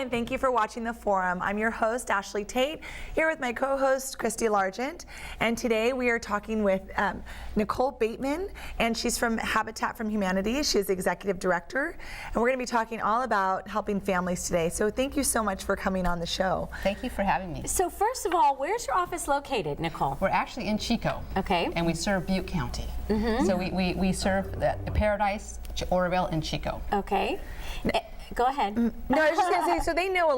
and thank you for watching the forum. I'm your host, Ashley Tate, here with my co-host, Christy Largent, and today we are talking with Nicole Bateman, and she's from Habitat for Humanity. She's the Executive Director, and we're going to be talking all about helping families today. So thank you so much for coming on the show. Thank you for having me. So first of all, where's your office located, Nicole? We're actually in Chico. Okay. And we serve Butte County. So we serve the Paradise, Oroville, and Chico. Okay. Go ahead. No, I was just going to say, so they know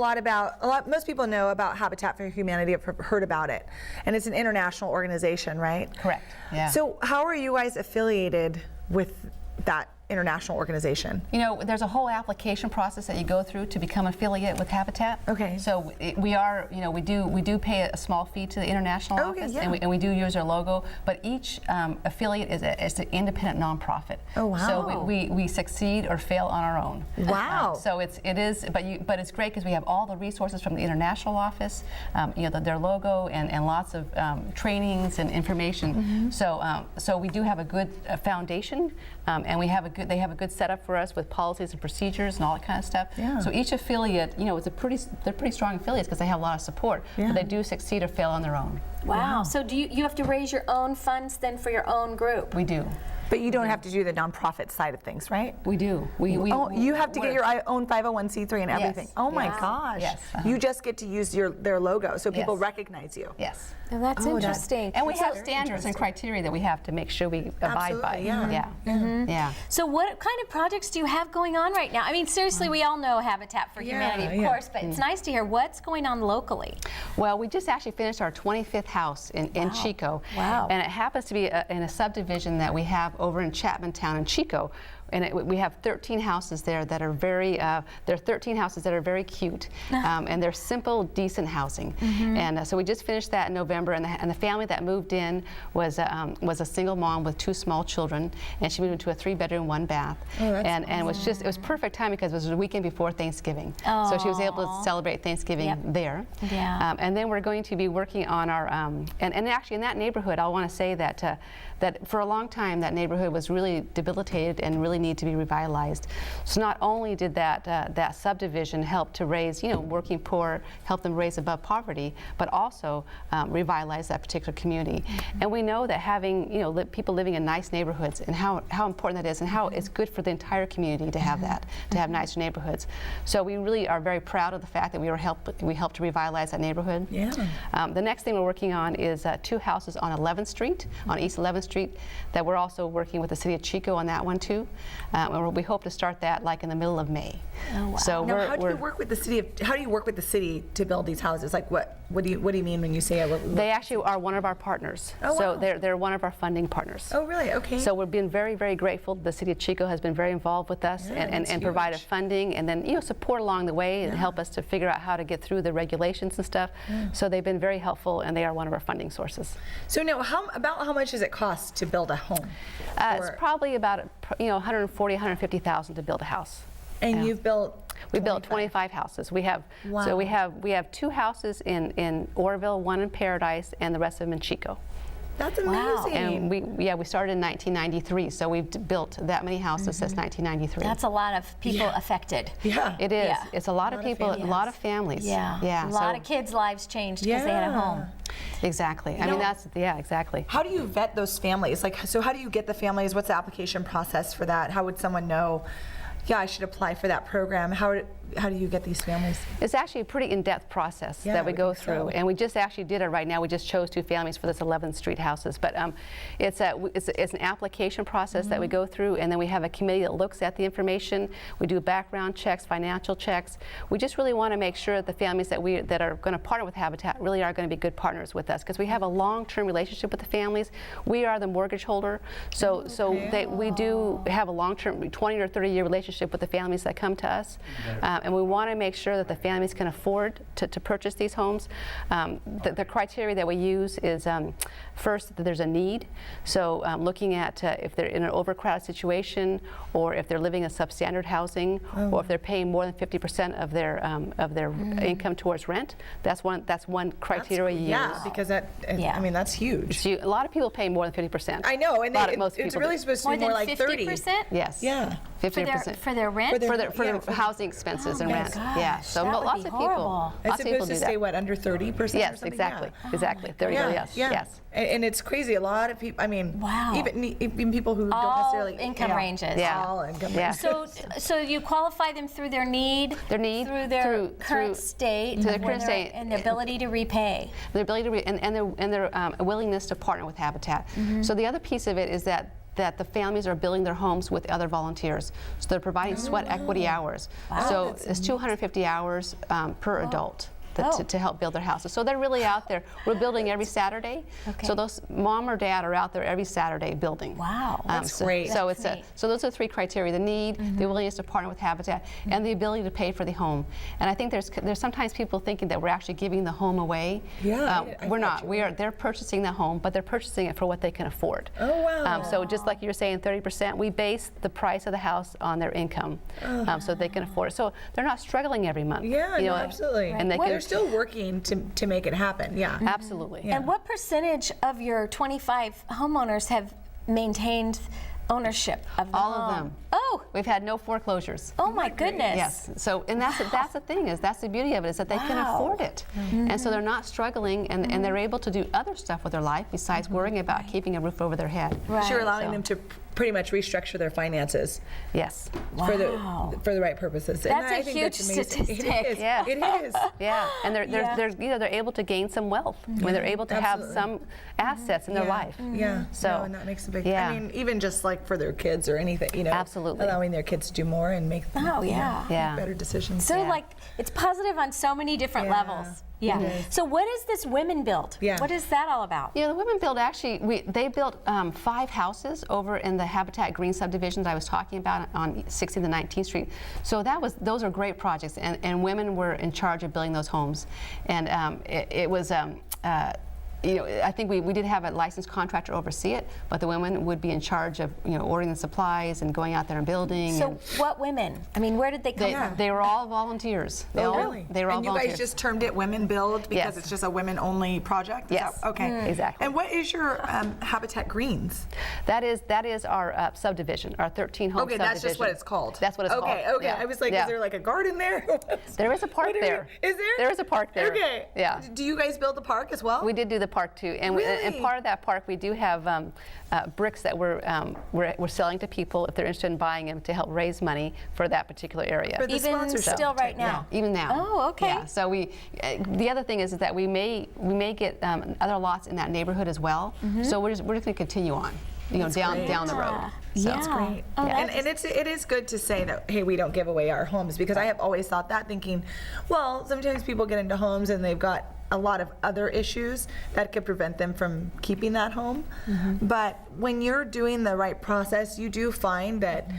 most people know about Habitat for Humanity, have heard about it, and it's an international organization, right? Correct, yeah. So how are you guys affiliated with that international organization? You know, there's a whole application process that you go through to become affiliate with Habitat. Okay. So we are, you know, we do pay a small fee to the international office, yeah. and we do use our logo. But each affiliate is an independent nonprofit. Oh wow. So we succeed or fail on our own. Wow. So but it's great because we have all the resources from the international office, you know, their logo and lots of trainings and information. So we do have a good foundation, and they have a good setup for us with policies and procedures and all that kind of stuff. Yeah. So each affiliate, you know, they're pretty strong affiliates because they have a lot of support, but they do succeed or fail on their own. Wow. So do you have to raise your own funds then for your own group? We do. But you don't have to do the nonprofit side of things, right? We do. You have to get your own 501c3 and everything. Yes. Oh my Yes. gosh. Yes. You just get to use their logo so people Yes. recognize you. Yes. Oh, that's interesting. And we have standards and criteria that we have to make sure we abide by. Absolutely, yeah. Yeah. So what kind of projects do you have going on right now? I mean, seriously, we all know Habitat for Humanity, of course, but it's nice to hear what's going on locally. Well, we just actually finished our 25th house in Chico. Wow. And it happens to be in a subdivision that we have over in Chapman Town in Chico. And we have 13 houses there that are there are 13 houses that are very cute, and they're simple, decent housing. And so we just finished that in November, and the family that moved in was a single mom with 2 small children, and she moved into a 3-bedroom, 1-bath. Oh, that's and it was perfect time because it was the weekend before Thanksgiving. So she was able to celebrate Thanksgiving there. Yeah. And then we're going to be working on our and actually in that neighborhood, I want to say that that for a long time that neighborhood was really debilitated and really need to be revitalized. So not only did that subdivision help to raise, you know, working poor, help them raise above poverty, but also revitalize that particular community. And we know that having, you know, people living in nice neighborhoods and how important that is, and how it's good for the entire community to have that, to have nice neighborhoods. So we really are very proud of the fact that we helped to revitalize that neighborhood. Yeah. The next thing we're working on is 2 houses on 11th Street, on East 11th Street, that we're also working with the city of Chico on that one too. And we hope to start that like in the middle of May. Oh, wow. So Now, how do you work with the city? How do you work with the city to build these houses? Like, what do you mean when you say it? They actually are one of our partners. Oh, so wow. they're one of our funding partners. Oh, really? Okay. So we've been very, very grateful. The city of Chico has been very involved with us, and provided funding, and then, you know, support along the way, and help us to figure out how to get through the regulations and stuff. So they've been very helpful, and they are one of our funding sources. So now, how much does it cost to build a home? It's probably about, you know, $140,000, $150,000 to build a house. And you've built. We built 25 houses. We have so we have 2 houses in Oroville, 1 in Paradise, and the rest of them in Chico. That's amazing. And we started in 1993, so we've built that many houses since 1993. That's a lot of people affected. Yeah. It is. Yeah. It's a lot of people, a lot of families. Yeah. Yeah. A lot of kids' lives changed because they had a home. Exactly. I mean, exactly. How do you vet those families? Like, so how do you get the families? What's the application process for that? How would someone know, yeah, I should apply for that program? How do you get these families? It's actually a pretty in-depth process that we go through, and we just actually did it right now. We just chose 2 families for this 11th Street houses, but it's an application process that we go through, and then we have a committee that looks at the information. We do background checks, financial checks. We just really want to make sure that the families that are going to partner with Habitat really are going to be good partners with us, because we have a long-term relationship with the families. We are the mortgage holder, so we do have a long-term 20 or 30-year relationship with the families that come to us. And we want to make sure that the families can afford to purchase these homes. The criteria that we use is first, that there's a need. So looking at if they're in an overcrowded situation, or if they're living in substandard housing, or if they're paying more than 50% of their income towards rent. That's one criteria you use. Yeah, because I mean, that's huge. So a lot of people pay more than 50%. I know, and most it's people really do. supposed to be more like 30%. Yes. Yeah. 50%. For their rent? For their housing expenses and rent. gosh, Yeah, so that would lots be of people. horrible. It's Lots of people supposed to do stay, that. what, under 30% or Yes, something? exactly, Yeah. exactly. 30, yes, yes. And it's crazy. A lot of people, I mean, Wow. even people who don't All necessarily. income ranges. Yeah. All income Yeah. ranges. So you qualify them through their need, through their current state, through their of current where they're- state. and their ability to repay. Their ability to and their willingness to partner with Habitat. So the other piece of it is that the families are building their homes with other volunteers. So they're providing sweat equity hours. So it's 250 hours per adult. To help build their houses. So they're really out there. We're building every Saturday. Okay. So those mom or dad are out there every Saturday building. Wow. That's great. So That's it's neat. so those are 3 criteria: the need, the willingness to partner with Habitat, and the ability to pay for the home. And I think there's sometimes people thinking that we're actually giving the home away. Yeah, I we're thought not. They're purchasing the home, but they're purchasing it for what they can afford. Oh, wow. So just like you're saying, 30%, we base the price of the house on their income, so they can afford it. So they're not struggling every month. Yeah, you no, know, absolutely. And They're still working to make it happen. Yeah. Absolutely. Yeah. And what percentage of your 25 homeowners have maintained ownership of the All of home? them. Oh, We've had no foreclosures. oh my goodness. Yes. So, and that's the thing that's the beauty of it, is that they can Wow. afford it, and so they're not struggling, and they're able to do other stuff with their life besides worrying about keeping a roof over their head. Right. So you're allowing So- them to pretty much restructure their finances Yes. for Wow. the right purposes. And That's I a think huge amazing. statistic. It is. Yeah. It is. Yeah, and they're Yeah. they're able to gain some wealth when they're able to have Absolutely. some assets in their Yeah. life. Yeah. So, no, and that makes a big. yeah. I mean, even just like for their kids or anything, you know. Absolutely. Allowing their kids to do more and make. Oh, yeah. Yeah. Make better decisions. So Yeah. like it's positive on so many different Yeah, levels. Yeah. it is. So what is this Women Build? Yeah. What is that all about? You know, the Women Build actually, they built 5 houses over in the Habitat Green subdivisions I was talking about on 16th and 19th Street. So those are great projects, and women were in charge of building those homes, and it was. You know, I think we did have a licensed contractor oversee it, but the women would be in charge of, you know, ordering the supplies and going out there and building. So and what women? I mean, where did they come they, from? they were all volunteers. They Oh, all, really? They were all and you volunteers. guys just termed it Women Build because Yes. it's just a women-only project? Is Yes. that- okay. Exactly. And what is your Habitat Greens? That is our subdivision, our 13 home Okay, subdivision. that's just what it's called. That's what it's called. Okay. Yeah. I was like, Yeah. is there like a garden there? There is a park What are there. Is there? There is a park there. Okay. Yeah. Do you guys build the park as well? We did do the park too, and Really? part of that park we do have bricks that we're selling to people if they're interested in buying them to help raise money for that particular area. For the Even sponsorship. still right now. Yeah, even now. Oh, okay. Yeah. So the other thing is that we may get other lots in that neighborhood as well. So we're just going to continue on, you know, down the road. So. Yeah. Great. Oh, Yeah. And it is good to say that, hey, we don't give away our homes, because I have always thought that, thinking, well, sometimes people get into homes and they've got a lot of other issues that could prevent them from keeping that home. But when you're doing the right process, you do find that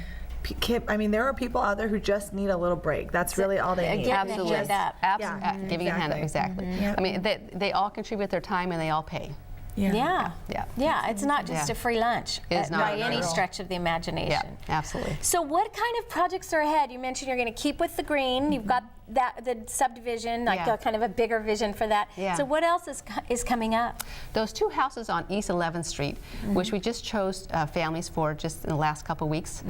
I mean, there are people out there who just need a little break. That's really all they need. Getting a Absolutely. hand up. Yeah. Giving a hand up, exactly. Yep. I mean, they all contribute their time and they all pay. Yeah. Yeah. Yeah, it's not just Yeah. a free lunch It is not. by Not any at all. stretch of the imagination. Yeah, absolutely. So what kind of projects are ahead? You mentioned you're going to keep with the green. You've got the subdivision, like Yeah. a kind of a bigger vision for that. Yeah. So what else is coming up? Those 2 houses on East 11th Street, which we just chose families for just in the last couple of weeks.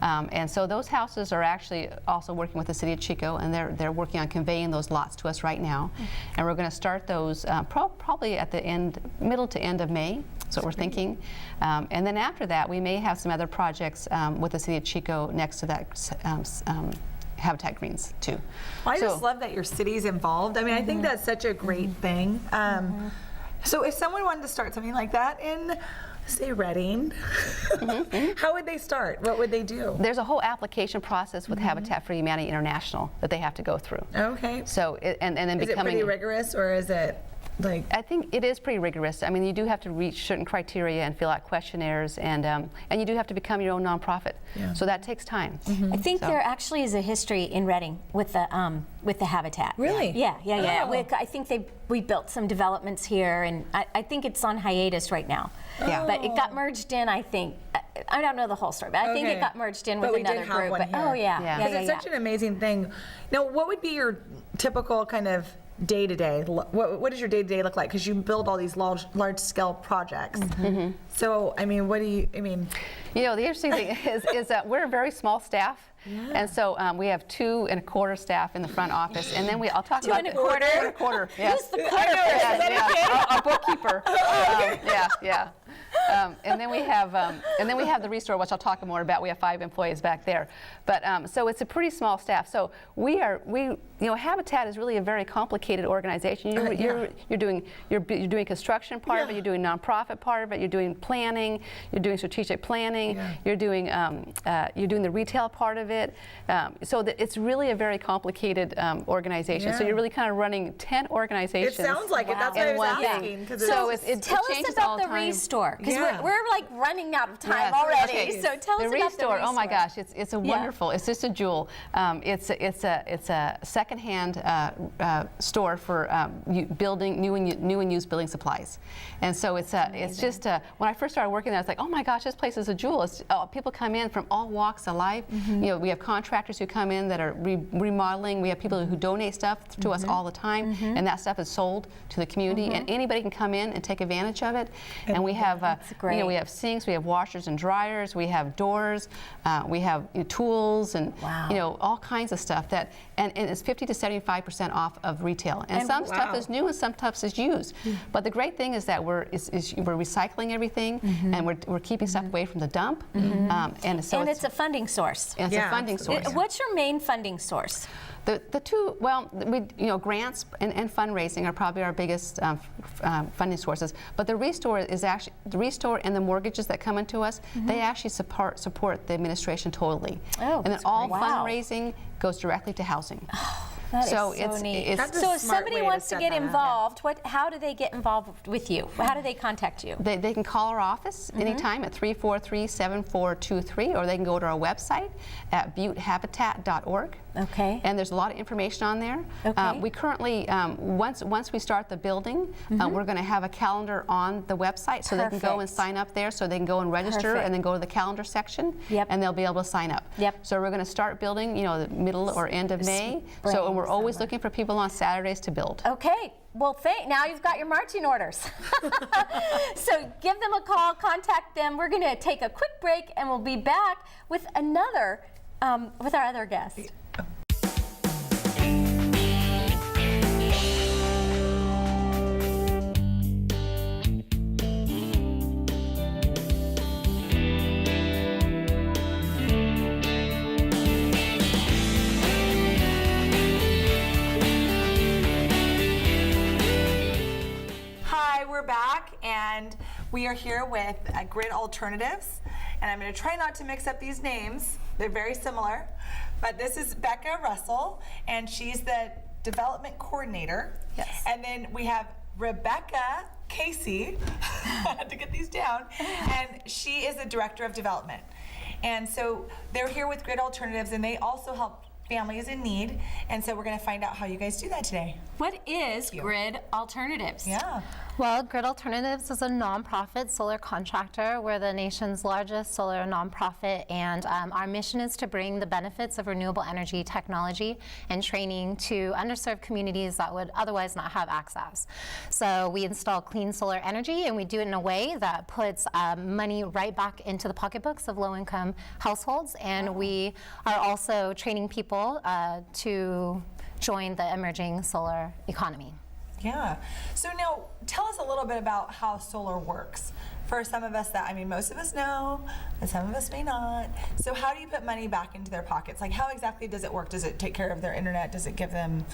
And so those houses are actually also working with the City of Chico, and they're working on conveying those lots to us right now. And we're going to start those probably at the middle to end of May. That's what we're thinking. And then after that, we may have some other projects with the City of Chico next to that Habitat Greens too. Well, I So- just love that your city's involved. I mean, I think that's such a great thing. So if someone wanted to start something like that in, say, Reading, how would they start? What would they do? There's a whole application process with Habitat for Humanity International that they have to go through. Okay. So and then Is it becoming. pretty rigorous, or is it like? I think it is pretty rigorous. I mean, you do have to reach certain criteria and fill out questionnaires, and you do have to become your own nonprofit. Yeah. So that takes time. I think So- there actually is a history in Reading with the Habitat. Really? Yeah. Oh. I think we built some developments here, and I think it's on hiatus right now. Yeah. But it got merged in, I think. I don't know the whole story, but I think Okay. it got merged in But with we did another have group. one But, here. oh yeah. Yeah. Yeah. Because it's such an amazing thing. Now, what would be your typical kind of day to day? What does your day to day look like? Because you build all these large scale projects. So, I mean, what do you? I mean, you know, the interesting thing is that we're a very small staff. And so we have 2 1/4 staff in the front office, and then I'll talk about 2 1/4? 2 1/4. Yes. Who's the quarter person? A bookkeeper. Yeah. And then we have the restore, which I'll talk more about. We have 5 employees back there, but so it's a pretty small staff. So Habitat is really a very complicated organization. You're doing construction part of it. You're doing nonprofit part of it. You're doing planning. You're doing strategic planning. You're doing the retail part of it. So it's really a very complicated organization. So you're really kind of running 10 organizations. It sounds like it. That's what I was asking. So tell us about the restore, because we're like running out of time already. Okay. So tell us about the restore. Oh my gosh, it's a wonderful. It's just a jewel. It's a secondhand store for building new and used building supplies. And so it's just when I first started working there, I was like, oh my gosh, this place is a jewel. People come in from all walks of life. You know, we have contractors who come in that are remodeling. We have people who donate stuff to us all the time, and that stuff is sold to the community, and anybody can come in and take advantage of it. And we have we have sinks, we have washers and dryers, we have doors, we have tools, and all kinds of stuff and it's 50 to 75% off of retail. And some stuff is new and some stuff is used. But the great thing is that we're recycling everything, and we're keeping stuff away from the dump. And it's a funding source. It's a funding source. What's your main funding source? The two, grants and fundraising are probably our biggest funding sources. But the restore is actually and the mortgages that come into us. They actually support the administration totally. Oh, and then all fundraising goes directly to housing. That is so neat. So if somebody wants to get involved, how do they get involved with you? How do they contact you? They can call our office anytime at 343-7423, or they can go to our website at buttehabitat.org. Okay. And there's a lot of information on there. Okay. We currently, once we start the building, we're going to have a calendar on the website, so they can go and sign up there, so they can go and register, and then go to the calendar section, and they'll be able to sign up. So we're going to start building, the middle or end of May. So we're always looking for people on Saturdays to build. Okay. Well, now you've got your marching orders. So give them a call, contact them. We're going to take a quick break, and we'll be back with our other guest. We're back, and we are here with Grid Alternatives, and I'm going to try not to mix up these names. They're very similar, but this is Becca Russell, and she's the development coordinator. Yes. And then we have Rebecca Casey, I had to get these down, and she is the director of development. And so they're here with Grid Alternatives, and they also help families in need, and so we're going to find out how you guys do that today. What is Grid Alternatives? Yeah. Well, Grid Alternatives is a nonprofit solar contractor. We're the nation's largest solar nonprofit, and our mission is to bring the benefits of renewable energy technology and training to underserved communities that would otherwise not have access. So we install clean solar energy, and we do it in a way that puts money right back into the pocketbooks of low-income households, and we are also training people to join the emerging solar economy. Yeah. So now tell us a little bit about how solar works. For some of us most of us know, and some of us may not. So how do you put money back into their pockets? Like, how exactly does it work? Does it take care of their internet? Does it give them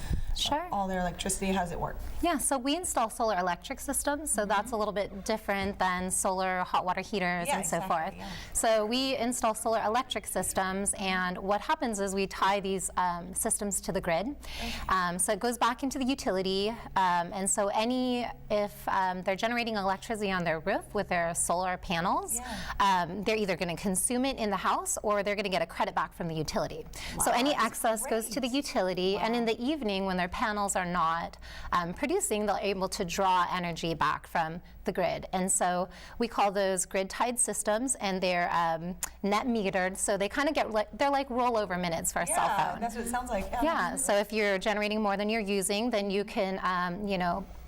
all their electricity? How does it work? Yeah, so we install solar electric systems, so that's a little bit different than solar hot water heaters and so forth. Yeah. So we install solar electric systems, and what happens is we tie these systems to the grid. So it goes back into the utility, and so if they're generating electricity on their roof with their solar panels, they're either going to consume it in the house, or they're going to get a credit back from the utility. So any excess goes to the utility, and in the evening when they're their panels are not producing, they're able to draw energy back from the grid. And so we call those grid-tied systems, and they're net metered, so they kind of get they're like rollover minutes for a cell phone. That's what it sounds like. Yeah, so if you're generating more than you're using, then you can,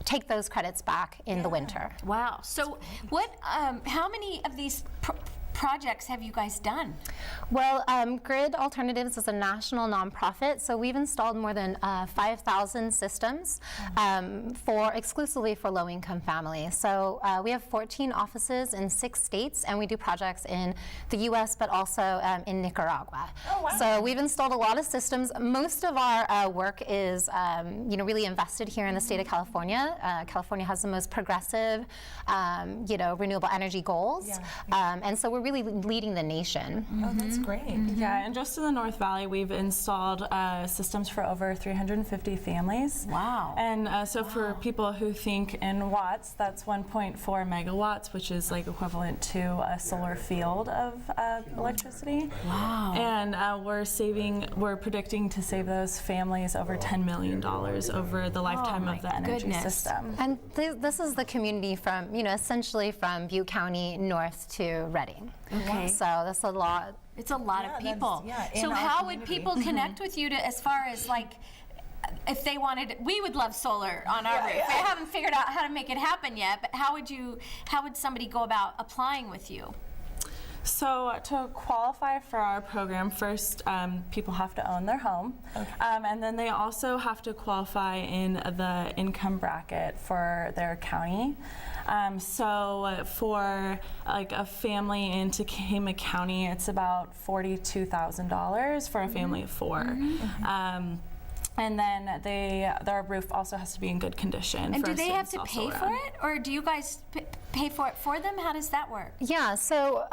take those credits back in the winter. Wow. So what, how many of these projects have you guys done? Well, Grid Alternatives is a national nonprofit, so we've installed more than 5,000 systems exclusively for low-income families. So we have 14 offices in 6 states, and we do projects in the U.S., but also in Nicaragua. Oh, wow. So we've installed a lot of systems. Most of our work is, really invested here in the state of California. California has the most progressive, renewable energy goals, and so we're really leading the nation. Oh, that's great. Yeah, and just in the North Valley, we've installed systems for over 350 families. Wow. And so for people who think in watts, that's 1.4 megawatts, which is like equivalent to a solar field of electricity. Wow. And we're predicting to save those families over $10 million over the lifetime of the energy system. And this is the community from, essentially from Butte County north to Redding. Okay. So that's a lot. It's a lot of people. in So our how would community. people connect with you as far as like, if they wanted, we would love solar on our roof. We haven't figured out how to make it happen yet, but how would somebody go about applying with you? So to qualify for our program, first people have to own their home, and then they also have to qualify in the income bracket for their county. So for like a family in Tehama County, it's about $42,000 for a family of 4. And then their roof also has to be in good condition. And for do us they have to install pay solar for on. it, or do you guys pay for it for them? How does that work? Yeah, so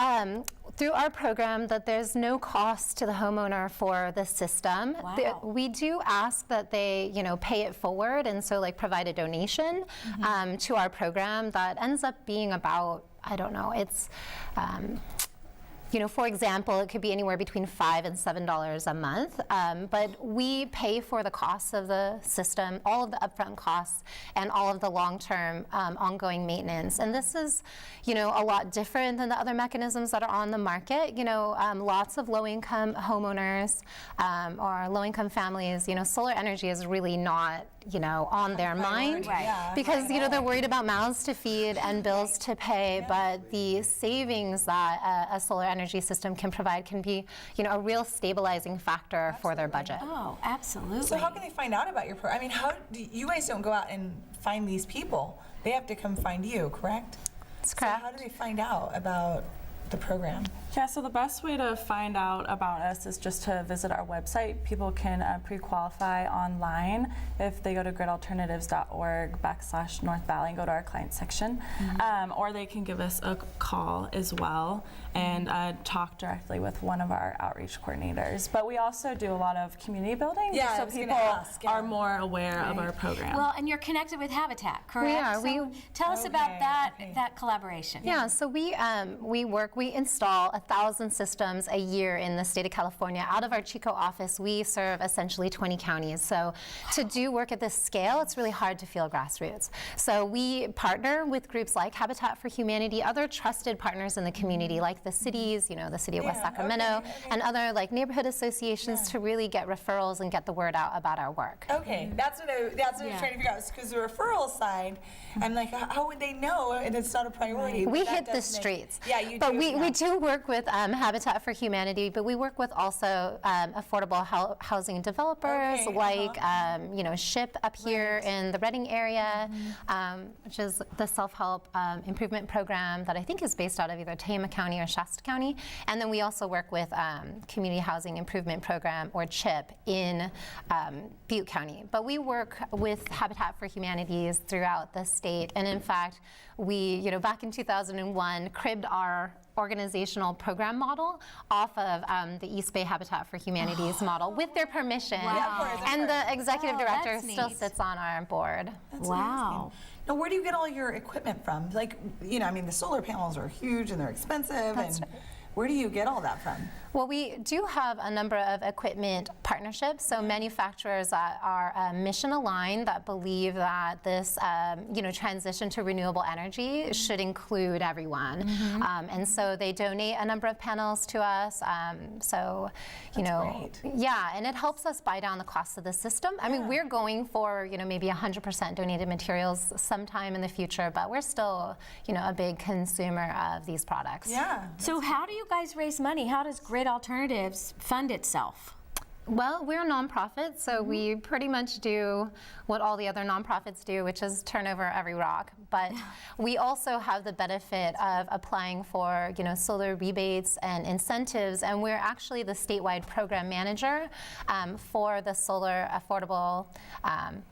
through our program, that there's no cost to the homeowner for the system. Wow. We do ask that they, pay it forward, and so like provide a donation to our program that ends up being about, I don't know, it's. For example, it could be anywhere between $5 and $7 a month, but we pay for the costs of the system, all of the upfront costs, and all of the long-term ongoing maintenance. And this is, a lot different than the other mechanisms that are on the market. Lots of low-income homeowners or low-income families, solar energy is really not on their mind, because they're worried about mouths to feed and bills to pay. But the savings that a solar energy system can provide can be, a real stabilizing factor for their budget. Oh, absolutely. So how can they find out about your program? I mean, how do you guys don't go out and find these people? They have to come find you, correct? That's correct. So how do they find out about the program? Yeah, so the best way to find out about us is just to visit our website. People can pre-qualify online if they go to gridalternatives.org/North Valley and go to our client section. Or they can give us a call as well and talk directly with one of our outreach coordinators. But we also do a lot of community building, Yeah, I so was gonna people ask, are more aware of our program. Well, and you're connected with Habitat, correct? We are. So tell us about that collaboration. Yeah, so we install 1,000 systems a year in the state of California. Out of our Chico office, we serve essentially 20 counties. So to do work at this scale, it's really hard to feel grassroots. So we partner with groups like Habitat for Humanity, other trusted partners in the community, like the cities, the city of West Sacramento, and other like neighborhood associations to really get referrals and get the word out about our work. Okay, that's what I was trying to figure out. Because the referral side, I'm like, how would they know? And it's not a priority. We That hit the does make- streets. Yeah, you but do. we do work with Habitat for Humanity, but we work with also affordable housing developers, Okay, like SHIP up here in the Redding area, which is the self-help improvement program that I think is based out of either Tehama County or Shasta County. And then we also work with Community Housing Improvement Program, or CHIP, in Butte County. But we work with Habitat for Humanities throughout the state, and in fact, we, back in 2001, cribbed our organizational program model off of the East Bay Habitat for Humanities model with their permission. Yeah, of course, of and course. the executive director that's still neat. sits on our board. That's Wow. amazing. Now, where do you get all your equipment from? Like, the solar panels are huge and they're expensive. That's and where do you get all that from? Well, we do have a number of equipment partnerships, so manufacturers that are mission aligned that believe that this transition to renewable energy should include everyone. And so they donate a number of panels to us. Yeah, and it helps us buy down the cost of the system. I mean, we're going for maybe 100% donated materials sometime in the future, but we're still a big consumer of these products. Yeah. So how do you guys raise money? How does Grid Alternatives fund itself? Well, we're a nonprofit, so we pretty much do what all the other nonprofits do, which is turn over every rock. But we also have the benefit of applying for, solar rebates and incentives, and we're actually the statewide program manager for the solar affordable,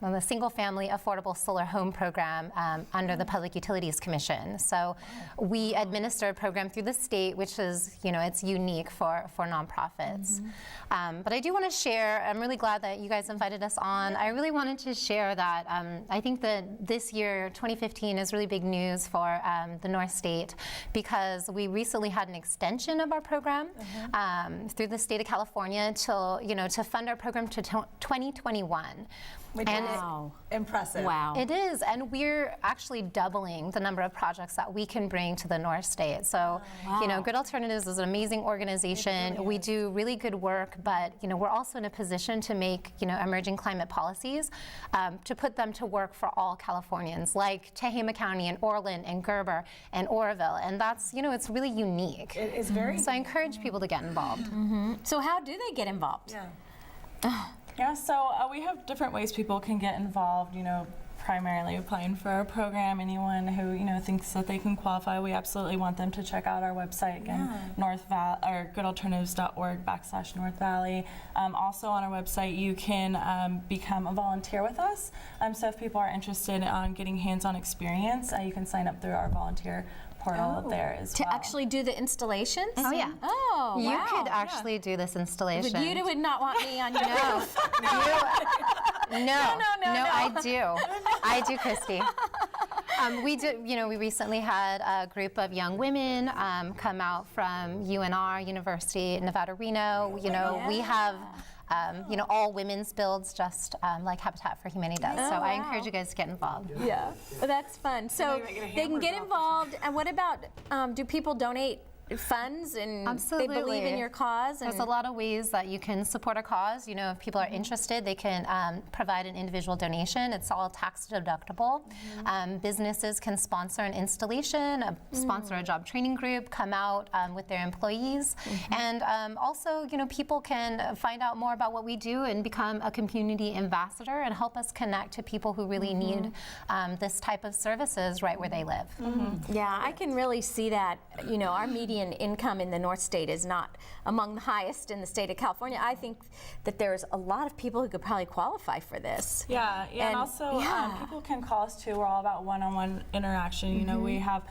the single-family affordable solar home program under the Public Utilities Commission. So we administer a program through the state, which is, it's unique for nonprofits. But I do want to share, I'm really glad that you guys invited us on. I really wanted to share that I think that this year, 2015, is really big news for the North State because we recently had an extension of our program through the state of California to fund our program to 2021. Which is impressive. Wow. It is, and we're actually doubling the number of projects that we can bring to the North State. So, Grid Alternatives is an amazing organization. We do really good work, but we're also in a position to make emerging climate policies to put them to work for all Californians, like Tehama County and Orland and Gerber and Oroville, and that's it's really unique. It is very. So I encourage people to get involved. So how do they get involved? Yeah, so we have different ways people can get involved, primarily applying for our program. Anyone who, thinks that they can qualify, we absolutely want them to check out our website again, goodalternatives.org/North Valley. Also on our website, you can become a volunteer with us. So if people are interested in getting hands-on experience, you can sign up through our volunteer portal there as well. To actually do the installations? Oh yeah. Oh, You wow. could actually do this installation. You would not want me on your booth. No, I do, Christy. We recently had a group of young women come out from UNR, University of Nevada, Reno. We have all women's builds, just like Habitat for Humanity does. So I encourage you guys to get involved. Yeah, well, that's fun. So they can get involved. And what about, do people donate funds and Absolutely. they believe in your cause? There's a lot of ways that you can support a cause. If people are interested, they can provide an individual donation. It's all tax deductible. Businesses can sponsor an installation, sponsor a job training group, come out with their employees. And also, people can find out more about what we do and become a community ambassador and help us connect to people who really need this type of services right where they live. Yeah, I can really see that. Our median income in the North State is not among the highest in the state of California. I think that there's a lot of people who could probably qualify for this. And also people can call us too. We're all about one-on-one interaction. We have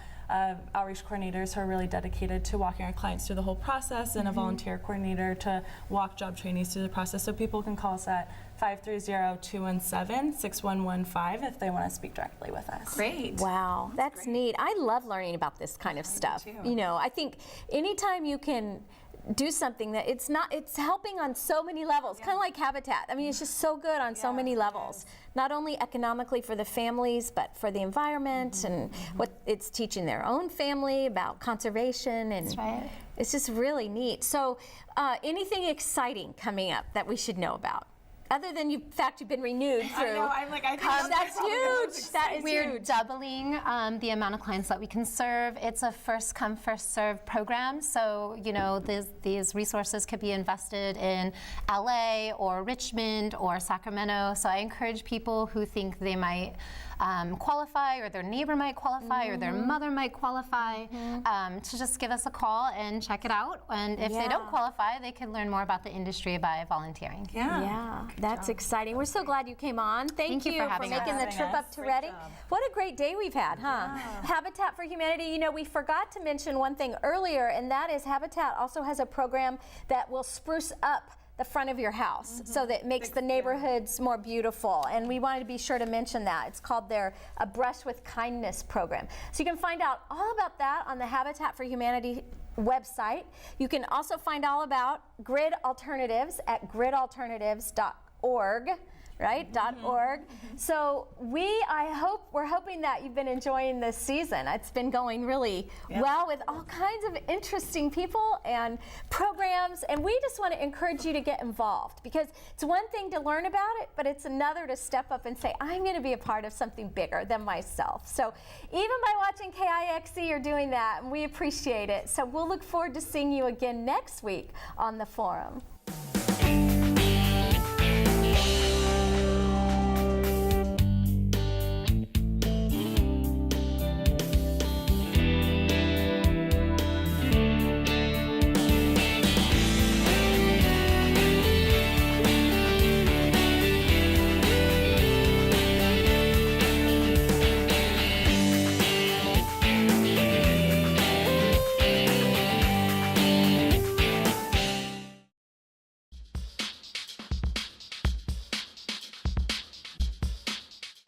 outreach coordinators who are really dedicated to walking our clients through the whole process, and a volunteer coordinator to walk job trainees through the process. So people can call us at 530-217-6115 if they want to speak directly with us. Great. Wow, that's neat. I love learning about this kind of stuff. I think anytime you can do something that it's helping on so many levels, kind of like Habitat. I mean, it's just so good on so many levels. Not only economically for the families, but for the environment and what it's teaching their own family about conservation. And That's right. It's just really neat. So anything exciting coming up that we should know about? Other than the fact you've been renewed through. I know, I think that's huge. That is We're huge. doubling the amount of clients that we can serve. It's a first come, first served program. So, these resources could be invested in LA or Richmond or Sacramento. So I encourage people who think they might qualify, or their neighbor might qualify, or their mother might qualify, to just give us a call and check it out. And if they don't qualify, they can learn more about the industry by volunteering. Yeah, that's exciting. We're so glad you came on. Thank you for having making us. the trip up to Redding. What a great day we've had, huh? Habitat for Humanity, we forgot to mention one thing earlier, and that is Habitat also has a program that will spruce up the front of your house so that it makes the neighborhoods more beautiful. And we wanted to be sure to mention that. It's called their A Brush with Kindness program. So you can find out all about that on the Habitat for Humanity website. You can also find all about grid alternatives at gridalternatives.org. Right, .org. So we're hoping that you've been enjoying this season. It's been going really well with all kinds of interesting people and programs, and we just want to encourage you to get involved, because it's one thing to learn about it, but it's another to step up and say, I'm going to be a part of something bigger than myself. So even by watching KIXE, you're doing that, and we appreciate it. So we'll look forward to seeing you again next week on the forum.